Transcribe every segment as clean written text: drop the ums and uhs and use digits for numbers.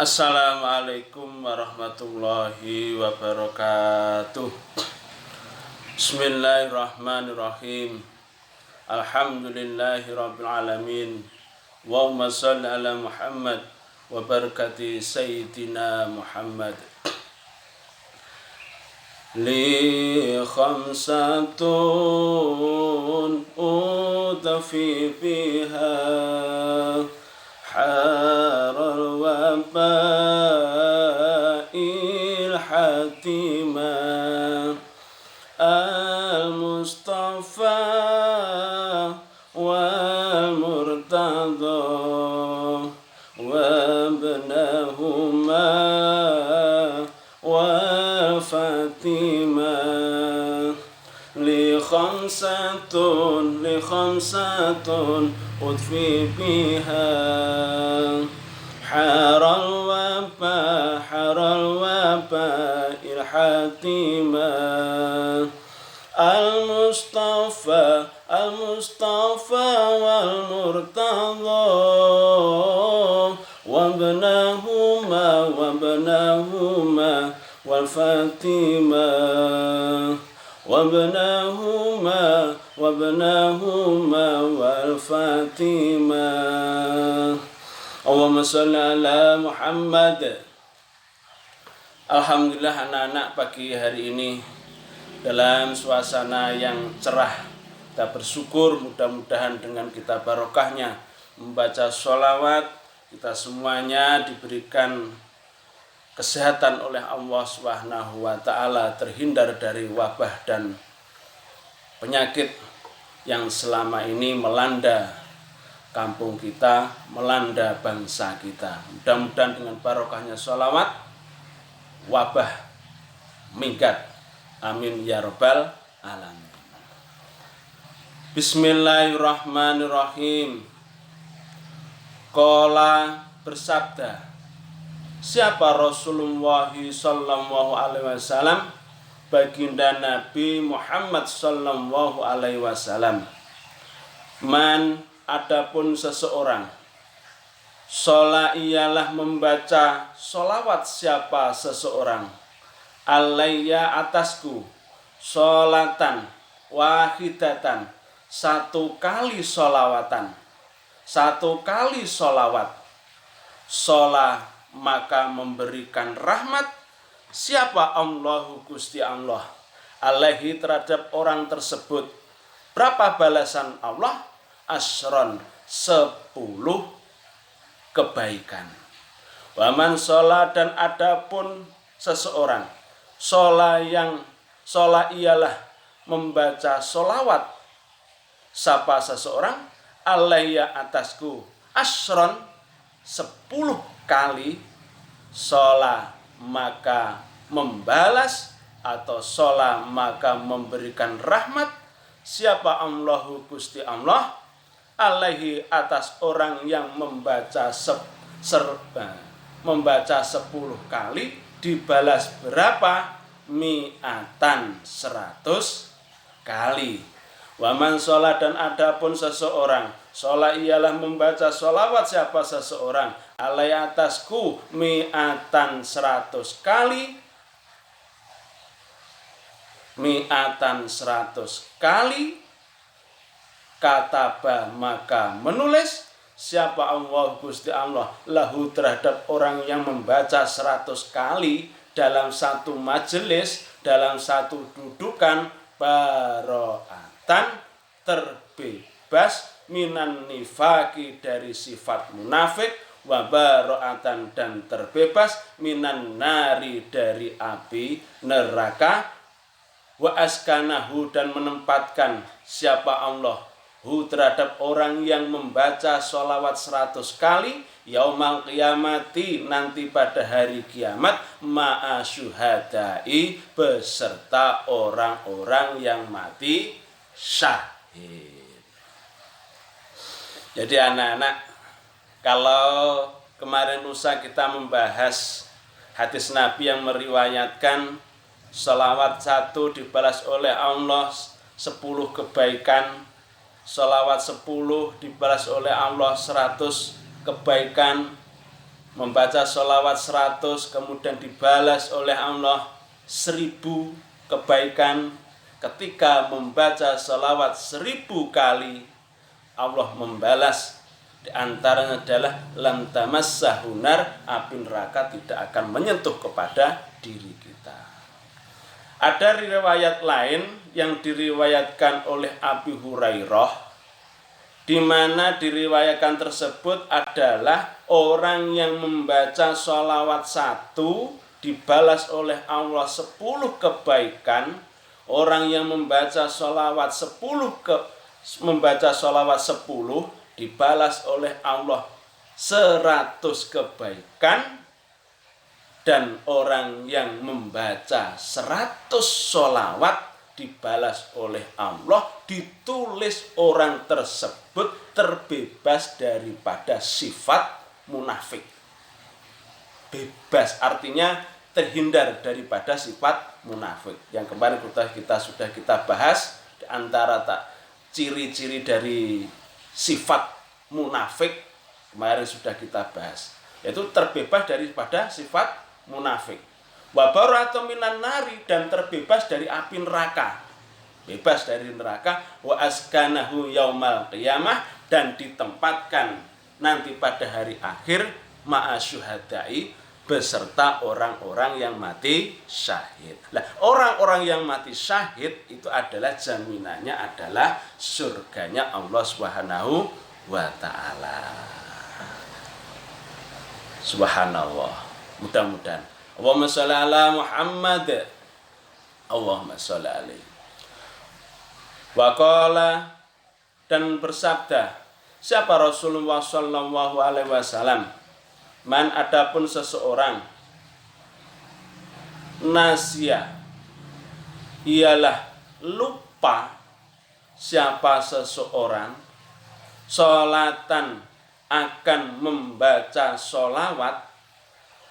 Assalamualaikum warahmatullahi wabarakatuh. Bismillahirrahmanirrahim. Alhamdulillahi rabbil alamin. Allahumma shalli ala Muhammad wa barakati sayyidina Muhammad. Li khamsatun utafi fiha haral wabail hatima al-mustafa wal murtadha wabnahuma wal fatima li khamsatun udfi biha haral waba ilhatima al-mustafa wal murtadha wabnahuma wal fatima wabnahuma wal fatima. Allahumma sholli ala Muhammad. Alhamdulillah anak-anak pagi hari ini dalam suasana yang cerah kita bersyukur, mudah-mudahan dengan kita barokahnya membaca sholawat kita semuanya diberikan kesehatan oleh Allah Subhanahu wa ta'ala, terhindar dari wabah dan penyakit yang selama ini melanda kampung kita, melanda bangsa kita. Mudah-mudahan dengan barokahnya sholawat wabah minggat. Amin ya rabbal alamin. Bismillahirrahmanirrahim. Qala bersabda siapa Rasulullah sallallahu alaihi wasallam, baginda Nabi Muhammad sallallahu alaihi wasallam. Man, adapun seseorang, sholat ialah membaca sholawat siapa seseorang, alayya atasku, sholatan wahidatan, satu kali sholawatan, satu kali sholawat, sholat maka memberikan rahmat siapa Allahu Gusti Allah alaihi terhadap orang tersebut. Berapa balasan Allah? Asron 10 kebaikan. Waman sholat, dan adapun seseorang sholat ialah membaca sholawat siapa seseorang alayya atasku, asron 10 kali, sholat maka membalas atau sholat maka memberikan rahmat siapa Allahu Gusti Allah alaihi atas orang yang membaca 10 kali, dibalas berapa? Mi'atan 100 kali. Waman sholat, dan adapun seseorang sholat ialah membaca sholawat siapa seseorang alai atasku mi'atan 100 kali, mi'atan 100 kali, kataba maka menulis siapa Allah Gusti Allah lahu terhadap orang yang membaca 100 kali dalam satu majelis, dalam satu dudukan, baro'atan terbebas minan nifaki dari sifat munafik, wa baro'atan dan terbebas minan nari dari api neraka, wa askanahu dan menempatkan siapa Allah hu terhadap orang yang membaca sholawat 100 kali yaumal qiyamati nanti pada hari kiamat ma'a syuhadai beserta orang-orang yang mati syahid. Jadi anak-anak, kalau kemarin lusa kita membahas hadis Nabi yang meriwayatkan sholawat 1 dibalas oleh Allah 10 kebaikan, sholawat 10 dibalas oleh Allah 100 kebaikan, membaca sholawat 100 kemudian dibalas oleh Allah 1000 kebaikan. Ketika membaca sholawat 1000 kali, Allah membalas, di antaranya adalah lam tamassahu nar, api neraka tidak akan menyentuh kepada diri kita. Ada riwayat lain yang diriwayatkan oleh Abu Hurairah, di mana diriwayatkan tersebut adalah orang yang membaca sholawat 1 dibalas oleh Allah 10 kebaikan. Orang yang membaca sholawat 10 dibalas oleh Allah 100 kebaikan. Dan orang yang membaca 100 sholawat dibalas oleh Allah, ditulis orang tersebut terbebas daripada sifat munafik. Bebas artinya terhindar daripada sifat munafik. Yang kemarin sudah kita bahas, di antara ciri-ciri dari sifat munafik kemarin sudah kita bahas, yaitu terbebas daripada sifat munafik. Wa bara'atu minan nari, dan terbebas dari api neraka. Bebas dari neraka. Wa askanahu yaumal qiyamah, dan ditempatkan nanti pada hari akhir ma'asyuhadai, beserta orang-orang yang mati syahid. Nah, orang-orang yang mati syahid itu adalah jaminannya adalah surganya Allah Subhanahu wa ta'ala. Subhanallah. Mudah-mudahan. Allahumma sholli ala Muhammad. Allahumma sholli alaihi. Wa qala, dan bersabda siapa Rasulullah sallallahu alaihi wasallam, man, adapun seseorang nasya, ialah lupa siapa seseorang sholatan, akan membaca sholawat,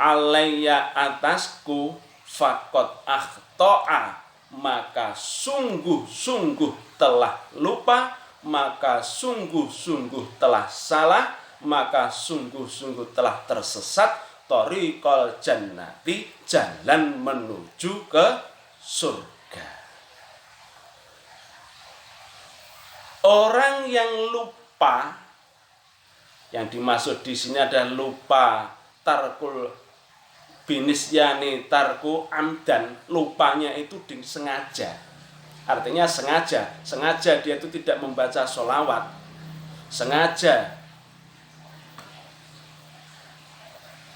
alayya, atasku, fakot akhto'a, maka sungguh-sungguh telah lupa, maka sungguh-sungguh telah salah, maka sungguh-sungguh telah tersesat, thoriqal jannati, jalan menuju ke surga. Orang yang lupa, yang dimaksud di sini adalah lupa tarkul binisyani, tarku amdan, lupanya itu sengaja. Artinya sengaja dia itu tidak membaca sholawat, sengaja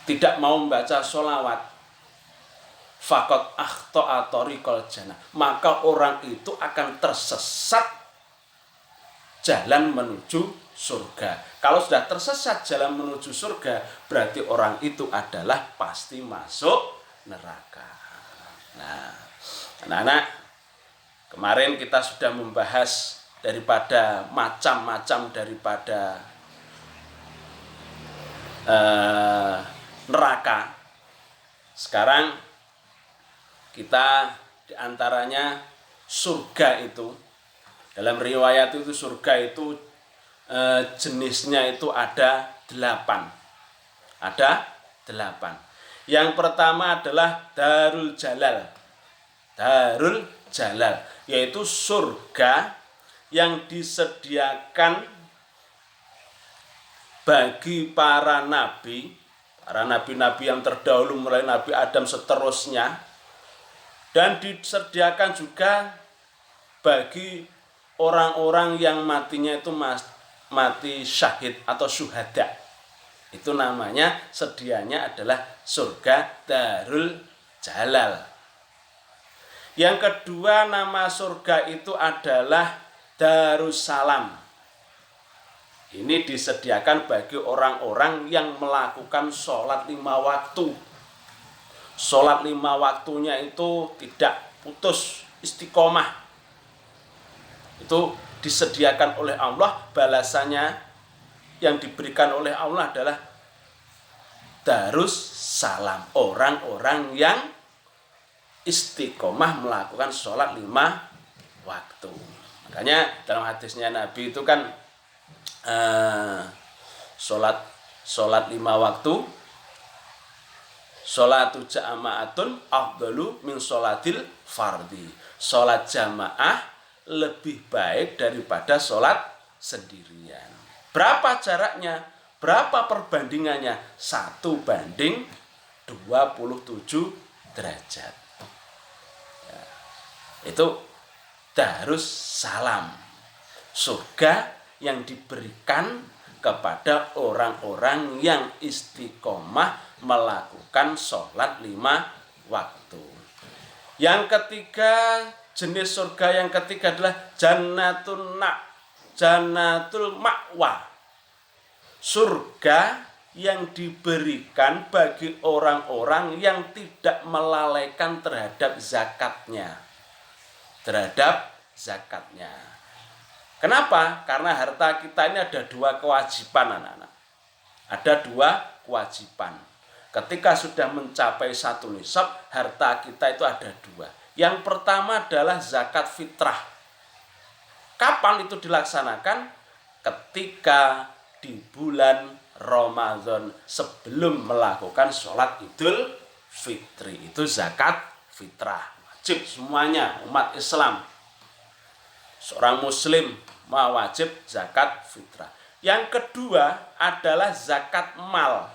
tidak mau membaca sholawat, fakot akhto'a thoriqal jannah, maka orang itu akan tersesat jalan menuju surga. Kalau sudah tersesat jalan menuju surga, berarti orang itu adalah pasti masuk neraka. Nah, anak-anak, kemarin kita sudah membahas daripada macam-macam daripada neraka. Sekarang kita diantaranya surga itu, dalam riwayat itu surga itu jenisnya itu ada 8. Ada 8. Yang pertama adalah Darul Jalal. Darul Jalal, yaitu surga yang disediakan bagi para nabi yang terdahulu mulai Nabi Adam seterusnya, dan disediakan juga bagi orang-orang yang matinya itu mati syahid atau syuhada. Itu namanya sedianya adalah surga Darul Jalal. Yang kedua, nama surga itu adalah Darussalam. Ini disediakan bagi orang-orang yang melakukan sholat 5 waktu. Sholat 5 waktunya itu tidak putus, istiqomah. Itu disediakan oleh Allah, balasannya yang diberikan oleh Allah adalah Darussalam, orang-orang yang istiqomah melakukan sholat 5 waktu. Makanya dalam hadisnya Nabi itu kan sholat 5 waktu Sholatu jama'atun afdalu min sholatil fardhi. Sholat jamaah lebih baik daripada sholat sendirian. Berapa jaraknya? Berapa perbandingannya? 1:27 derajat. Ya, itu Darus Salam, surga yang diberikan kepada orang-orang yang istiqomah melakukan sholat 5 waktu. Yang ketiga, jenis surga yang ketiga adalah Jannatul Ma'wa. Surga yang diberikan bagi orang-orang yang tidak melalaikan terhadap zakatnya. Kenapa? Karena harta kita ini ada 2 kewajiban, anak-anak. Ada 2 kewajiban. Ketika sudah mencapai 1 nisab, harta kita itu ada 2. Yang pertama adalah zakat fitrah. Kapan itu dilaksanakan? Ketika di bulan Ramadan sebelum melakukan sholat Idul Fitri. Itu zakat fitrah. Wajib semuanya umat Islam. Seorang muslim wajib zakat fitrah. Yang kedua adalah zakat mal.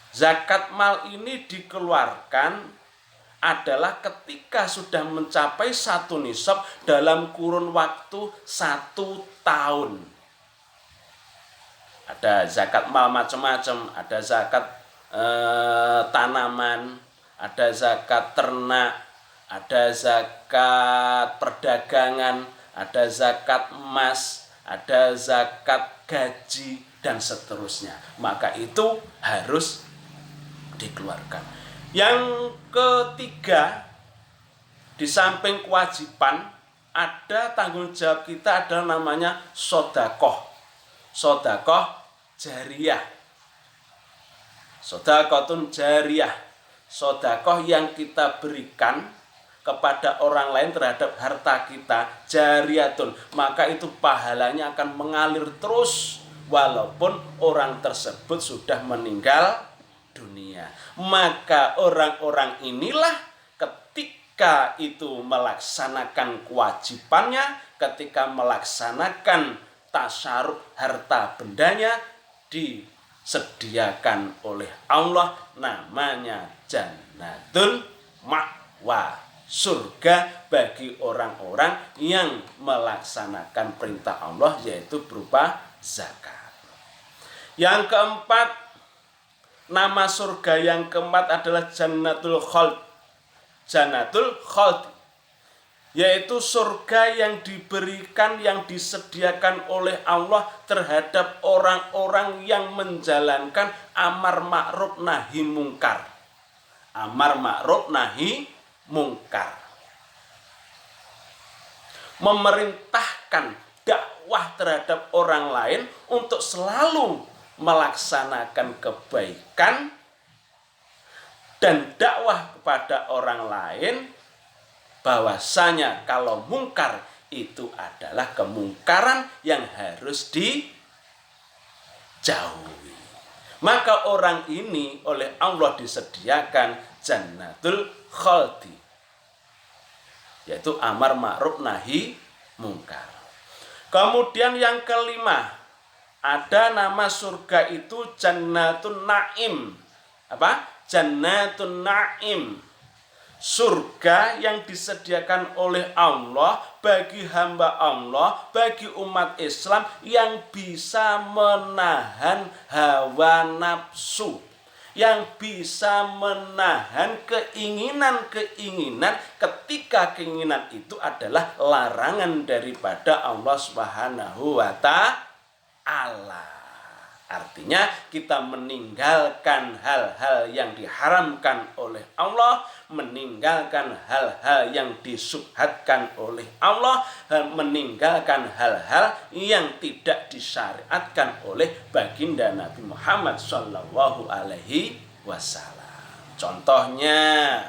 Zakat mal ini dikeluarkan adalah ketika sudah mencapai 1 nisab dalam kurun waktu 1 tahun. Ada zakat mal macam-macam, ada zakat tanaman, ada zakat ternak, ada zakat perdagangan, ada zakat emas, ada zakat gaji, dan seterusnya. Maka itu harus dikeluarkan. Yang ketiga, di samping kewajiban, ada tanggung jawab kita, ada namanya sodakoh. Sodakoh jariyah. Sodakotun jariyah. Sodakoh yang kita berikan kepada orang lain terhadap harta kita, jariyatun, maka itu pahalanya akan mengalir terus walaupun orang tersebut sudah meninggal dunia. Maka orang-orang inilah ketika itu melaksanakan kewajibannya, ketika melaksanakan tasyaruf harta bendanya, disediakan oleh Allah namanya Jannatul Ma'wa, surga bagi orang-orang yang melaksanakan perintah Allah, yaitu berupa zakat. Yang keempat, nama surga yang keempat adalah Jannatul Khuld. Jannatul Khuld, yaitu surga yang diberikan, yang disediakan oleh Allah terhadap orang-orang yang menjalankan amar ma'ruf nahi mungkar. Amar ma'ruf nahi mungkar. Memerintahkan dakwah terhadap orang lain untuk selalu melaksanakan kebaikan dan dakwah kepada orang lain bahwasanya kalau mungkar itu adalah kemungkaran yang harus dijauhi. Maka orang ini oleh Allah disediakan Jannatul Khuld, yaitu amar ma'ruf nahi mungkar. Kemudian yang kelima, ada nama surga itu Jannatun Naim. Apa? Jannatun Naim. Surga yang disediakan oleh Allah bagi hamba Allah, bagi umat Islam yang bisa menahan hawa nafsu, yang bisa menahan keinginan-keinginan ketika keinginan itu adalah larangan daripada Allah Subhanahu wa ta'ala. Artinya kita meninggalkan hal-hal yang diharamkan oleh Allah, meninggalkan hal-hal yang disubhatkan oleh Allah, meninggalkan hal-hal yang tidak disyariatkan oleh baginda Nabi Muhammad sallallahu alaihi wasallam. Contohnya,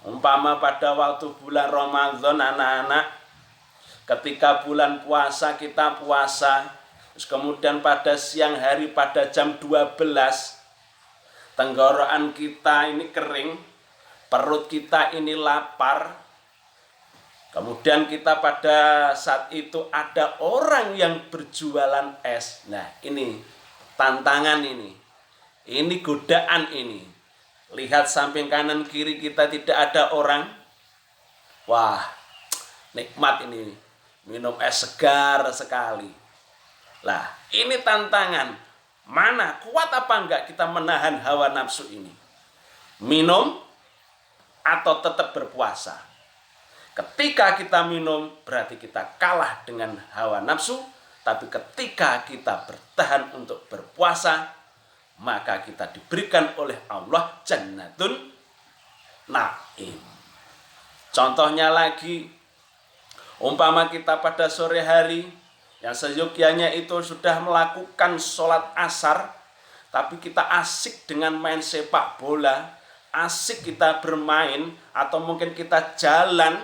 umpama pada waktu bulan Ramadan, anak-anak, ketika bulan puasa kita puasa, terus kemudian pada siang hari pada jam 12 tenggorokan kita ini kering, perut kita ini lapar. Kemudian kita pada saat itu ada orang yang berjualan es. Nah, ini tantangan ini. Ini godaan ini. Lihat samping kanan kiri kita tidak ada orang. Wah, nikmat ini. Minum es segar sekali. Lah, ini tantangan. Mana kuat apa enggak kita menahan hawa nafsu ini? Minum atau tetap berpuasa? Ketika kita minum berarti kita kalah dengan hawa nafsu. Tapi ketika kita bertahan untuk berpuasa, maka kita diberikan oleh Allah Jannatun Na'im. Contohnya lagi, umpama kita pada sore hari yang seyogyanya itu sudah melakukan sholat asar, tapi kita asik dengan main sepak bola, asik kita bermain, atau mungkin kita jalan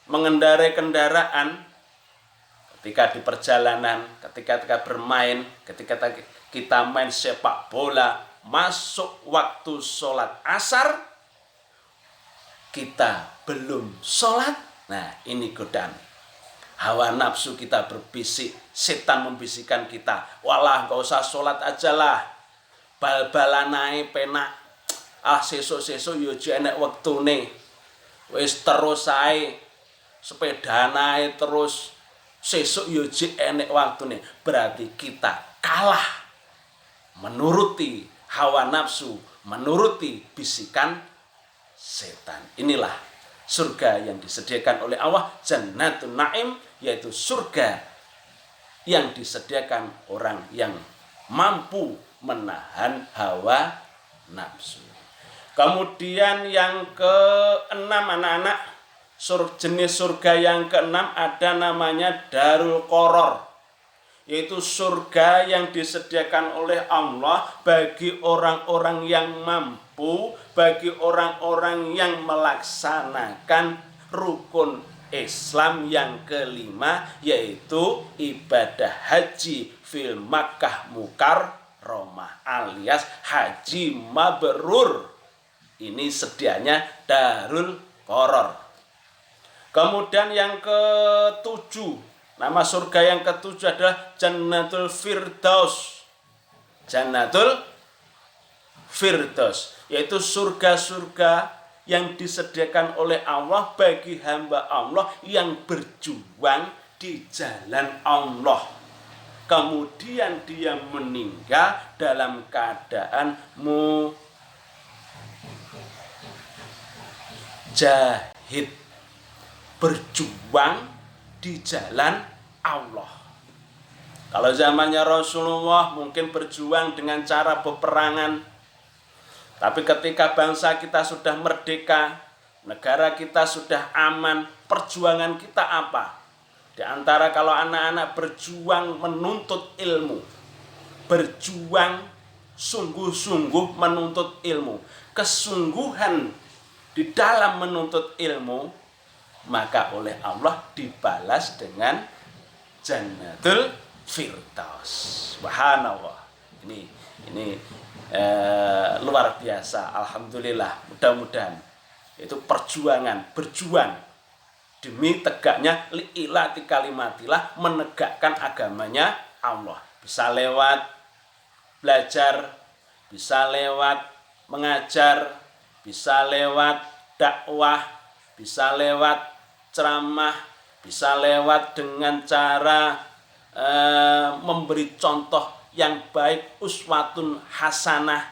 mengendarai kendaraan, ketika di perjalanan, ketika kita bermain, ketika kita main sepak bola, masuk waktu sholat asar, kita belum sholat. Nah, ini godaan. Hawa nafsu kita berbisik, setan membisikkan kita, walah gak usah sholat aja lah, bal-balanai penak, sesuk-sesuk yo enek wektune, wis terus ae sepeda naik terus sesuk yo enek waktune. Berarti kita kalah menuruti hawa nafsu, menuruti bisikan setan. Inilah surga yang disediakan oleh Allah, Jannatun Na'im, yaitu surga yang disediakan orang yang mampu menahan hawa nafsu. Kemudian yang keenam anak-anak, jenis surga yang keenam ada namanya Darul Qoror, yaitu surga yang disediakan oleh Allah bagi orang-orang yang mampu, bagi orang-orang yang melaksanakan rukun Islam yang kelima, yaitu ibadah haji fil Makkah Mukarramah alias haji mabrur. Ini sedianya Darul Qoror. Kemudian yang ketujuh, nama surga yang ketujuh adalah Jannatul Firdaus. Jannatul Firdaus, yaitu surga-surga yang disediakan oleh Allah bagi hamba Allah yang berjuang di jalan Allah. Kemudian dia meninggal dalam keadaan mujahid, berjuang di jalan Allah. Kalau zamannya Rasulullah mungkin berjuang dengan cara peperangan. Tapi ketika bangsa kita sudah merdeka, negara kita sudah aman, perjuangan kita apa? Di antara kalau anak-anak berjuang menuntut ilmu, berjuang sungguh-sungguh menuntut ilmu, kesungguhan di dalam menuntut ilmu, maka oleh Allah dibalas dengan Jannatul Firdaus. Subhanallah. Ini luar biasa. Alhamdulillah. Mudah-mudahan itu berjuang demi tegaknya li'ilati kalimatillah, menegakkan agamanya Allah. Bisa lewat belajar, bisa lewat mengajar, bisa lewat dakwah, bisa lewat ceramah, bisa lewat dengan cara memberi contoh yang baik, uswatun hasanah,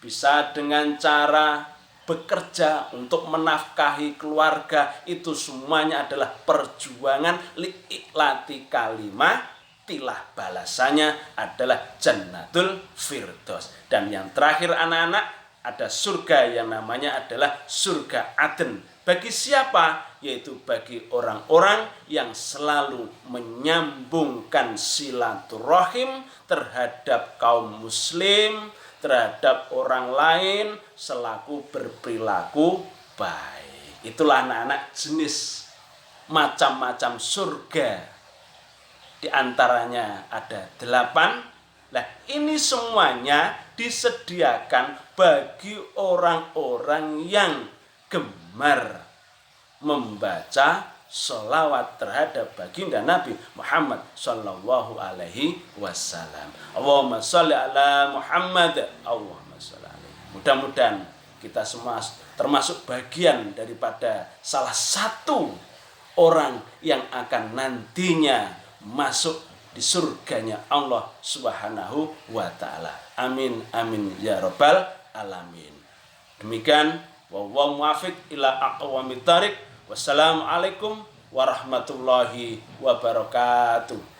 bisa dengan cara bekerja untuk menafkahi keluarga. Itu semuanya adalah perjuangan li'ilati kalimatilah, balasannya adalah Jannatul Firdaus. Dan yang terakhir anak-anak, ada surga yang namanya adalah surga Aden. Bagi siapa? Yaitu bagi orang-orang yang selalu menyambungkan silaturahim terhadap kaum muslim, terhadap orang lain selaku berperilaku baik. Itulah anak-anak jenis macam-macam surga. Di antaranya ada 8. Nah, ini semuanya disediakan bagi orang-orang yang gemar membaca sholawat terhadap baginda Nabi Muhammad Sallallahu Alaihi Wasallam. Allahumma sholli ala Muhammad. Allahumma sholli alaihi. Mudah-mudahan kita semua termasuk bagian daripada salah satu orang yang akan nantinya masuk di surganya Allah Subhanahu wa taala. Amin amin ya rabbal alamin. Demikian wallahu muwaffiq ila aqwamit thariq. Wassalamualaikum warahmatullahi wabarakatuh.